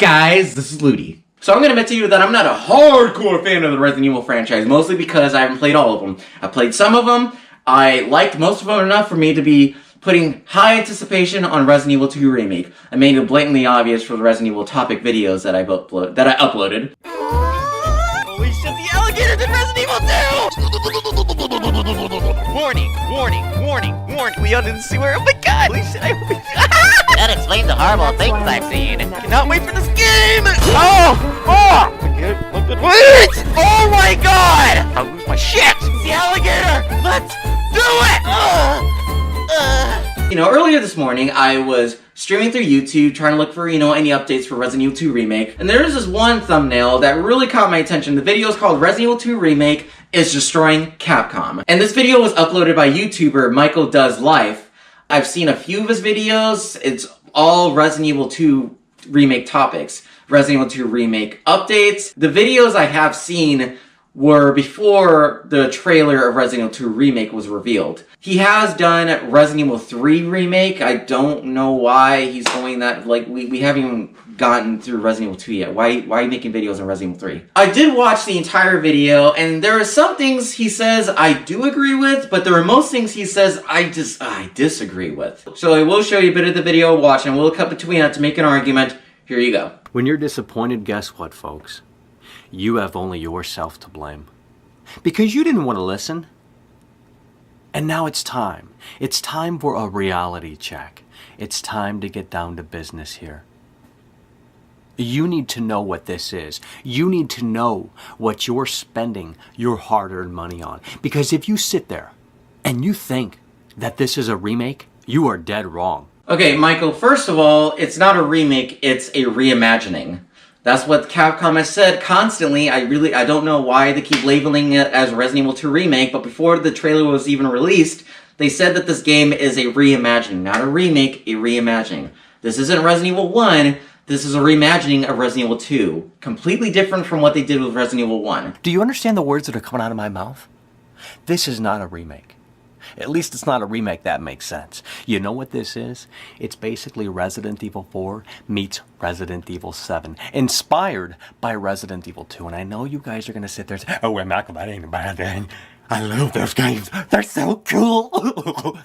guys? This is Ludi. So I'm going to admit to you that I'm not a hardcore fan of the Resident Evil franchise, mostly because I haven't played all of them. I played some of them. I liked most of them enough for me to be putting high anticipation on Resident Evil 2 Remake. I made it blatantly obvious for the Resident Evil topic videos that I uploaded. Holy shit, the alligators in Resident Evil 2! Warning, warning, warning, warning. Leon didn't see where. Oh my god! Holy shit, That explains the horrible things I've seen. cannot wait for this game! Oh! Oh! Wait! Oh my god! I'll lose my shit! The alligator! Let's do it! You know, earlier this morning, I was streaming through YouTube, trying to look for, any updates for Resident Evil 2 Remake, and there's this one thumbnail that really caught my attention. The video is called Resident Evil 2 Remake is Destroying Capcom. And this video was uploaded by YouTuber Michael Does Life. I've seen a few of his videos. It's all Resident Evil 2 Remake topics. Resident Evil 2 Remake updates. The videos I have seen were before the trailer of Resident Evil 2 Remake was revealed. He has done Resident Evil 3 Remake. I don't know why he's going that, we haven't even gotten through Resident Evil 2 yet. Why are you making videos on Resident Evil 3? I did watch the entire video, and there are some things he says I do agree with, but there are most things he says I disagree with. So I will show you a bit of the video watch, and we'll cut between that to make an argument. Here you go. When you're disappointed, guess what, folks? You have only yourself to blame. Because you didn't want to listen. And now it's time. It's time for a reality check. It's time to get down to business here. You need to know what this is. You need to know what you're spending your hard-earned money on. Because if you sit there and you think that this is a remake, you are dead wrong. Okay, Michael, first of all, it's not a remake, it's a reimagining. That's what Capcom has said constantly. I don't know why they keep labeling it as Resident Evil 2 Remake, but before the trailer was even released, they said that this game is a reimagining, not a remake, a reimagining. This isn't Resident Evil 1, this is a reimagining of Resident Evil 2. Completely different from what they did with Resident Evil 1. Do you understand the words that are coming out of my mouth? This is not a remake. At least it's not a remake that makes sense. You know what this is? It's basically Resident Evil 4 meets Resident Evil 7, inspired by Resident Evil 2. And I know you guys are going to sit there and say, oh, Michael, that ain't a bad thing. I love those games. They're so cool.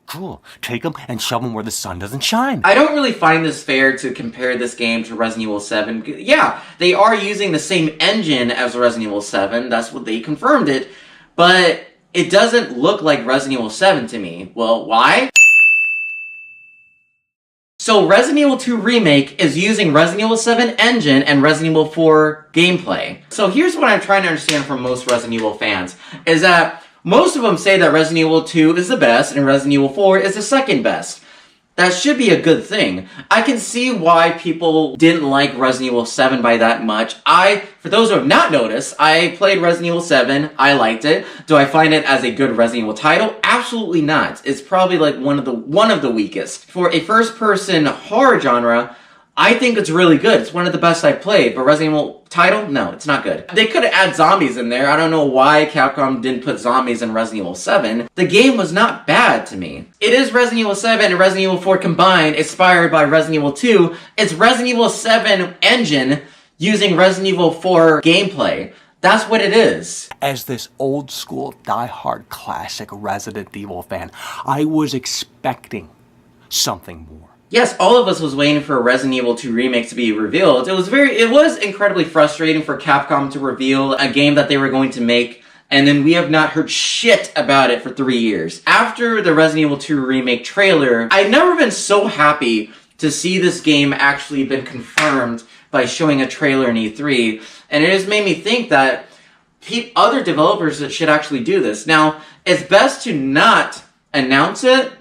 Cool. Take them and shove them where the sun doesn't shine. I don't really find this fair to compare this game to Resident Evil 7. Yeah, they are using the same engine as Resident Evil 7. That's what they confirmed it. But it doesn't look like Resident Evil 7 to me. Well, why? So Resident Evil 2 Remake is using Resident Evil 7 engine and Resident Evil 4 gameplay. So here's what I'm trying to understand from most Resident Evil fans, is that most of them say that Resident Evil 2 is the best and Resident Evil 4 is the second best. That should be a good thing. I can see why people didn't like Resident Evil 7 by that much. For those who have not noticed, I played Resident Evil 7. I liked it. Do I find it as a good Resident Evil title? Absolutely not. It's probably like one of the weakest. For a first-person horror genre, I think it's really good. It's one of the best I've played. But Resident Evil title? No, it's not good. They could have added zombies in there. I don't know why Capcom didn't put zombies in Resident Evil 7. The game was not bad to me. It is Resident Evil 7 and Resident Evil 4 combined, inspired by Resident Evil 2. It's Resident Evil 7 engine using Resident Evil 4 gameplay. That's what it is. As this old school die-hard classic Resident Evil fan, I was expecting something more. Yes, all of us was waiting for Resident Evil 2 Remake to be revealed. It was incredibly frustrating for Capcom to reveal a game that they were going to make, and then we have not heard shit about it for 3 years. After the Resident Evil 2 Remake trailer, I've never been so happy to see this game actually been confirmed by showing a trailer in E3, and it has made me think that other developers that should actually do this. Now, it's best to not announce it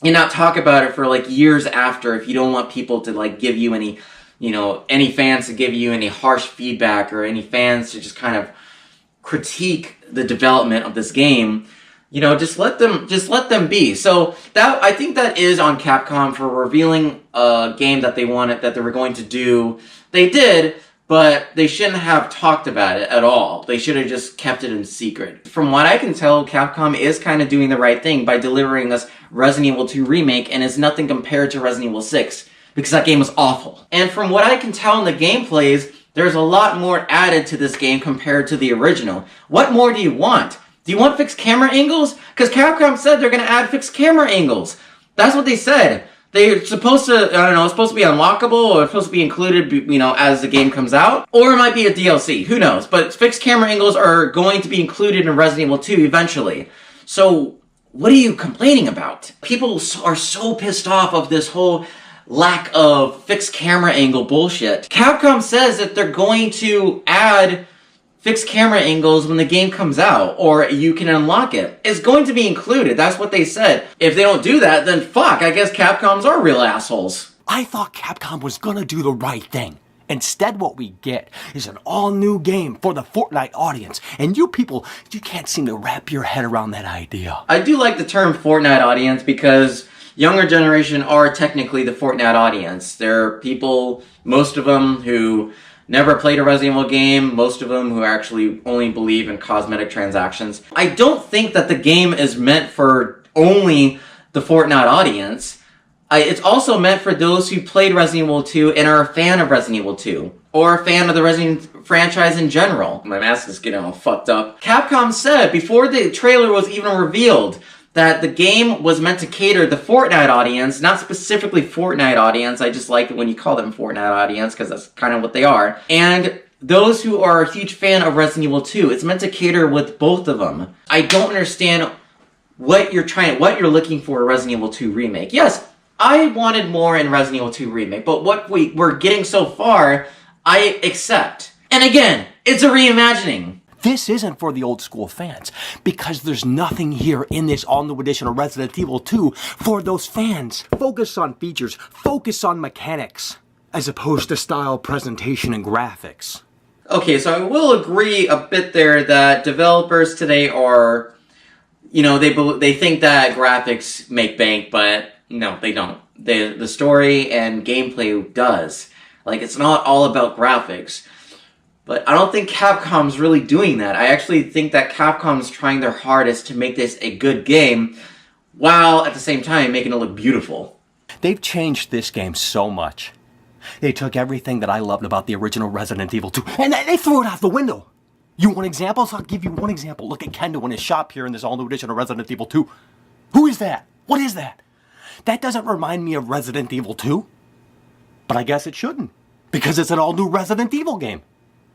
and not talk about it for years after if you don't want people to give you any, any fans to give you any harsh feedback or any fans to just kind of critique the development of this game. Just let them be. So I think that is on Capcom for revealing a game that they were going to do. They did, but they shouldn't have talked about it at all. They should have just kept it in secret. From what I can tell, Capcom is kind of doing the right thing by delivering us Resident Evil 2 Remake, and it's nothing compared to Resident Evil 6. because that game was awful. And from what I can tell in the gameplays, there's a lot more added to this game compared to the original. What more do you want? Do you want fixed camera angles? Because Capcom said they're going to add fixed camera angles. That's what they said. They're supposed to, I don't know, it's supposed to be unlockable, or it's supposed to be included, you know, as the game comes out. Or it might be a DLC, who knows. But fixed camera angles are going to be included in Resident Evil 2 eventually. So, what are you complaining about? People are so pissed off of this whole lack of fixed camera angle bullshit. Capcom says that they're going to add fixed camera angles when the game comes out, or you can unlock it. It's going to be included. That's what they said. If they don't do that, then fuck, I guess Capcoms are real assholes. I thought Capcom was gonna do the right thing. Instead, what we get is an all-new game for the Fortnite audience. And you people, you can't seem to wrap your head around that idea. I do like the term Fortnite audience because younger generation are technically the Fortnite audience. There are people, most of them, who never played a Resident Evil game, most of them who actually only believe in cosmetic transactions. I don't think that the game is meant for only the Fortnite audience. It's also meant for those who played Resident Evil 2 and are a fan of Resident Evil 2, or a fan of the Resident franchise in general. My mask is getting all fucked up. Capcom said, before the trailer was even revealed, that the game was meant to cater the Fortnite audience, not specifically Fortnite audience. I just like it when you call them Fortnite audience, because that's kind of what they are. And those who are a huge fan of Resident Evil 2, it's meant to cater with both of them. I don't understand what you're looking for in Resident Evil 2 Remake. Yes, I wanted more in Resident Evil 2 Remake, but what we're getting so far, I accept. And again, it's a reimagining. This isn't for the old school fans, because there's nothing here in this all-new edition of Resident Evil 2 for those fans. Focus on features, focus on mechanics, as opposed to style, presentation, and graphics. Okay, so I will agree a bit there that developers today are, you know, they think that graphics make bank, but no, they don't. The story and gameplay does. Like, it's not all about graphics. But I don't think Capcom's really doing that. I actually think that Capcom's trying their hardest to make this a good game, while at the same time making it look beautiful. They've changed this game so much. They took everything that I loved about the original Resident Evil 2, and they threw it out the window. You want examples? I'll give you one example. Look at Kendo in his shop here in this all-new edition of Resident Evil 2. Who is that? What is that? That doesn't remind me of Resident Evil 2. But I guess it shouldn't, because it's an all-new Resident Evil game.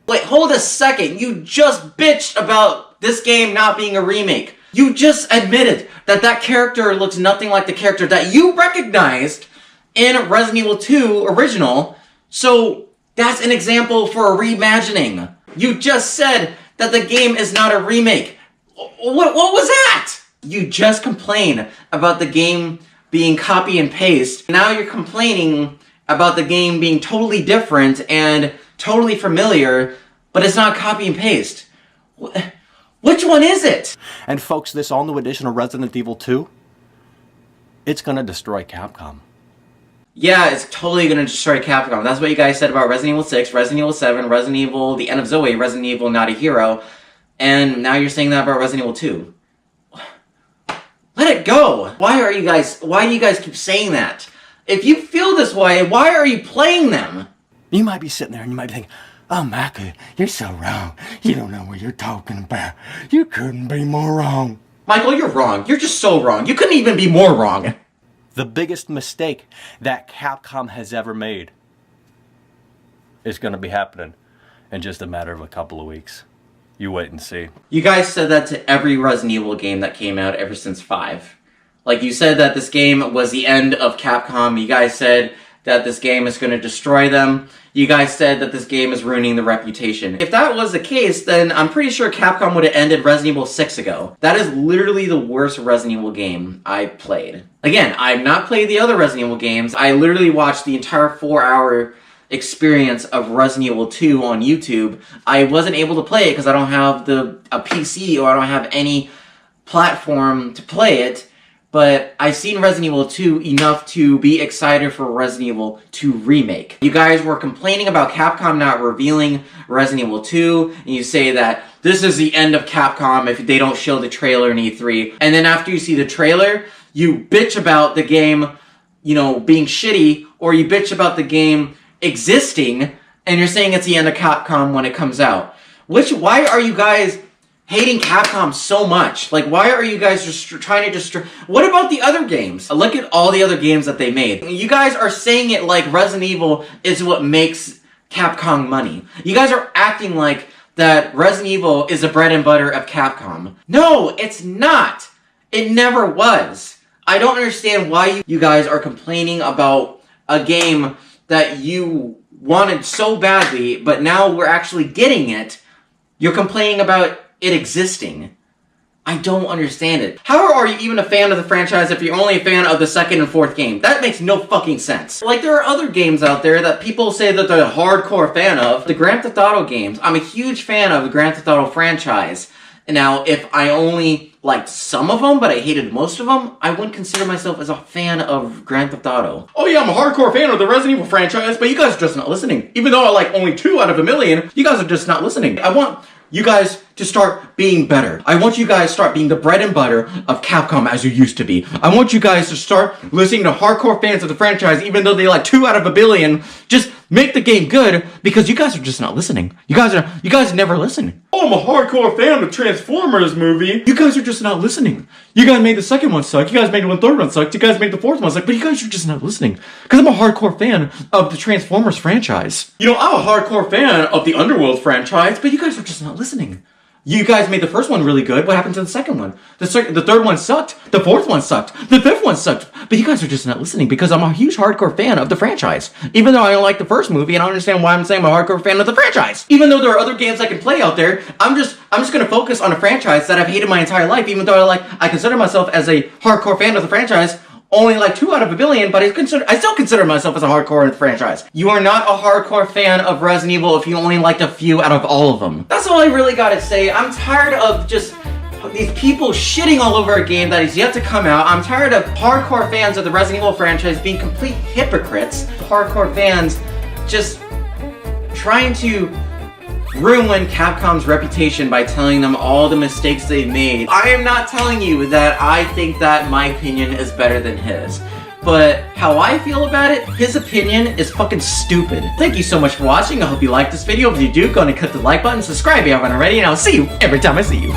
Wait, hold a second. You just bitched about this game not being a remake. You just admitted that that character looks nothing like the character that you recognized in Resident Evil 2 original. So that's an example for a reimagining. You just said that the game is not a remake. What was that? You just complained about the game being copy and paste. Now you're complaining about the game being totally different and totally familiar, but it's not copy and paste. Which one is it? And folks, this all-new edition of Resident Evil 2, it's gonna destroy Capcom. Yeah, it's totally gonna destroy Capcom. That's what you guys said about Resident Evil 6, Resident Evil 7, Resident Evil The End of Zoe, Resident Evil Not a Hero, and now you're saying that about Resident Evil 2. Let it go! Why do you guys keep saying that? If you feel this way, why are you playing them? You might be sitting there and you might be thinking, oh, Micah, you're so wrong. You don't know what you're talking about. You couldn't be more wrong. Michael, you're wrong. You're just so wrong. You couldn't even be more wrong. The biggest mistake that Capcom has ever made is going to be happening in just a matter of a couple of weeks. You wait and see. You guys said that to every Resident Evil game that came out ever since 5. Like, you said that this game was the end of Capcom. You guys said that this game is going to destroy them. You guys said that this game is ruining the reputation. If that was the case, then I'm pretty sure Capcom would have ended Resident Evil 6 ago. That is literally the worst Resident Evil game I played. Again, I've not played the other Resident Evil games. I literally watched the entire 4-hour experience of Resident Evil 2 on YouTube. I wasn't able to play it because I don't have a PC, or I don't have any platform to play it. But I've seen Resident Evil 2 enough to be excited for Resident Evil 2 Remake. You guys were complaining about Capcom not revealing Resident Evil 2, and you say that this is the end of Capcom if they don't show the trailer in E3. And then after you see the trailer, you bitch about the game you know, being shitty, or you bitch about the game existing, and you're saying it's the end of Capcom when it comes out. Why are you guys hating Capcom so much? Like, why are you guys just trying to destroy? What about the other games? Look at all the other games that they made. You guys are saying it like Resident Evil is what makes Capcom money. You guys are acting like that Resident Evil is the bread and butter of Capcom. No, it's not. It never was. I don't understand why you guys are complaining about a game that you wanted so badly, but now we're actually getting it. You're complaining about it existing. I don't understand it. How are you even a fan of the franchise if you're only a fan of the second and fourth game? That makes no fucking sense. Like, there are other games out there that people say that they're a hardcore fan of. The Grand Theft Auto games. I'm a huge fan of the Grand Theft Auto franchise. Now, if I only liked some of them, but I hated most of them, I wouldn't consider myself as a fan of Grand Theft Auto. Oh yeah, I'm a hardcore fan of the Resident Evil franchise, but you guys are just not listening. Even though I like only 2 out of a million, you guys are just not listening. I want you guys to start being better. I want you guys to start being the bread and butter of Capcom as you used to be. I want you guys to start listening to hardcore fans of the franchise, even though they like 2 out of a billion. Just make the game good, because you guys are just not listening. You guys never listen. Oh, I'm a hardcore fan of the Transformers movie. You guys are just not listening. You guys made the second one suck. You guys made the third one suck. You guys made the fourth one suck. But you guys are just not listening. Because I'm a hardcore fan of the Transformers franchise. You know, I'm a hardcore fan of the Underworld franchise, but you guys are just not listening. You guys made the first one really good. What happened to the second one? The third one sucked. The fourth one sucked. The fifth one sucked. But you guys are just not listening, because I'm a huge hardcore fan of the franchise. Even though I don't like the first movie, and I don't understand why I'm saying I'm a hardcore fan of the franchise. Even though there are other games I can play out there, I'm just gonna focus on a franchise that I've hated my entire life, even though I consider myself as a hardcore fan of the franchise. Only like 2 out of a billion, but I still consider myself as a hardcore in the franchise. You are not a hardcore fan of Resident Evil if you only liked a few out of all of them. That's all I really gotta say. I'm tired of just these people shitting all over a game that is yet to come out. I'm tired of hardcore fans of the Resident Evil franchise being complete hypocrites. Hardcore fans just trying to ruin Capcom's reputation by telling them all the mistakes they've made. I am not telling you that I think that my opinion is better than his. But how I feel about it, his opinion is fucking stupid. Thank you so much for watching. I hope you liked this video. If you do, go and click the like button, subscribe if you haven't already, and I'll see you every time I see you.